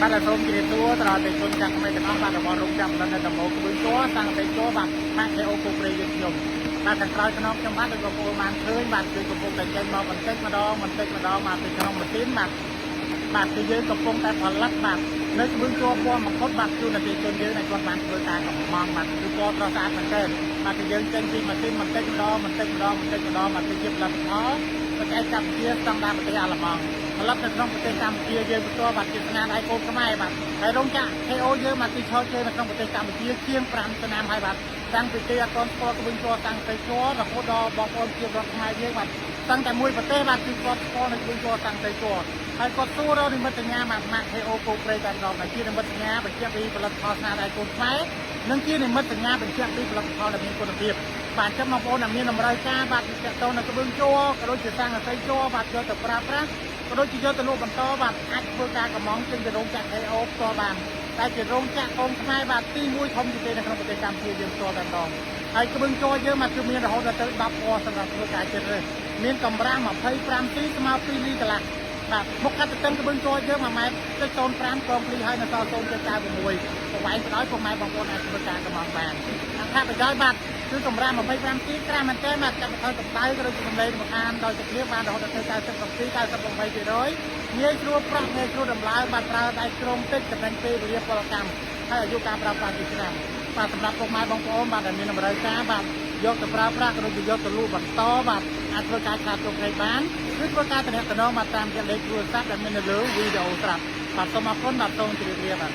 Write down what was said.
បាទសូមជម្រាបសួរដល់អតិថិជនទាំងមេទាំងអស់បាទរបស់រោងចក្រផលិតដំបូងគួយជួសាំងអតិថិជនបាទម៉ាក់ KO គូព្រៃយើងខ្ញុំបាទខាងក្រោយខ្នងខ្ញុំបាទដូចបងប្អូនបានឃើញបាទគឺកំពុងតែចេញមកបន្តិចម្ដងមកពីក្នុងម៉ាស៊ីនបាទគឺយើងកំពុងតែផលិតបាទនៅគួយជួពណ៌មកុដបាទជូនអតិថិជនយើងឲ្យគាត់បានធ្វើការកំងបាទគឺពណ៌ស្រស់ស្អាតមែនទែនបាទគឺយើងចេញពីម៉ាស៊ីនបន្តិចម្ដងបាទគឺជាផលិតផលបច្ចេកកម្មជាស្តង់ដារប្រទេសអាល្លឺម៉ង់ផលិតនៅក្នុងប្រទេសកម្ពុជាយើងបន្តបាទជាស្នាដៃកូនខ្មែរបាទហើយរោងចក្រ KO យើងមកទីឈរជើងនៅក្នុងប្រទេសកម្ពុជាជាង5ឆ្នាំហើយបាទតាំងពីគេអត់ទាន់ស្គាល់ក្បួនជ័រតាំងពីជ័ររហូតដល់បងប្អូនជារដ្ឋខ្មែរយើងបាទតាំងតែមួយប្រទេសបាទគឺគាត់ស្គាល់នៅក្បួនជ័រតាំងពីជ័រហើយគាត់សួររកនិមិត្តសញ្ញាម៉ាក់ KO គោព្រៃតែម្ដងជានិមិត្តសញ្ញាបញ្ជាក់ពីផលិតផលស្នាដៃកូនខ្មែរនិងជានិមិត្តសញ្ញាបញ្ជាក់ពីផលិតផលដែលមានគុណភាពបាទចាំបងប្អូនដែលមានតម្រូវការបាទទាក់ទងនឹងក្បួនជ័រក៏ដូចជាសាំងអស័យជ័របាទយកទៅប្រើប្រាស់ក៏ដូចជាយកទៅលក់បន្តបាទអាចធ្វើការកម្មង់ចេញទៅរោងចក្រ KO ផ្ទាល់បានតែជារោងចក្រកូនខ្មែរបាទទី1ធំជាងគេនៅក្នុងប្រទេសកម្ពុជាយើងផ្ទាល់តែម្ដងហើយក្បួនជ័រយើងមកគឺមានរហូតដល់ទៅ10ពណ៌សម្រាប់ធ្វើការជ្រើសរើសមានកម្រាស់ 25C ស្មើ2លីកន្លះបាទមុខកាត់ទៅក្បួនជ័រយើង1.05 ម៉ែត្រកងភ្លីហើយនៅសល់0.96ប្រវែងបណ្ដោយពុកម៉ែបងប្អូនអាចធ្វើការកម្មង់បានអត្ថប្រយោជន៍បាទគឺកម្រាស់ 25C ក្រាស់មែនទែនបាទចាប់ទៅកម្ដៅក៏ដូចជាកម្ដៅមកអានដោយទឹកភ្លៀងបានរហូតដល់97 98%ងាយស្រួលប្រក់ងាយស្រួលដំឡើងបាទប្រើដៃជ្រុំតិចចំណេញពេលវេលាពលកម្មហើយអាយុការប្រើប្រាស់ជាឆ្នាំបាទសម្រាប់ពុកម៉ែបងប្អូនបាទដែលមានតម្រូវការបាទយកទៅប្រើប្រាស់ក៏ដូចជាយកទៅលក់បន្តបាទអាចធ្វើការឆាតជោគជ័យបានឬធ្វើការទំនាក់ទំនងបាទតាមរយៈលេខទូរស័ព្ទដែលមាននៅលើវីដេអូស្រាប់បាទសូមអរគុណបាទសូមជម្រាបលាបាទ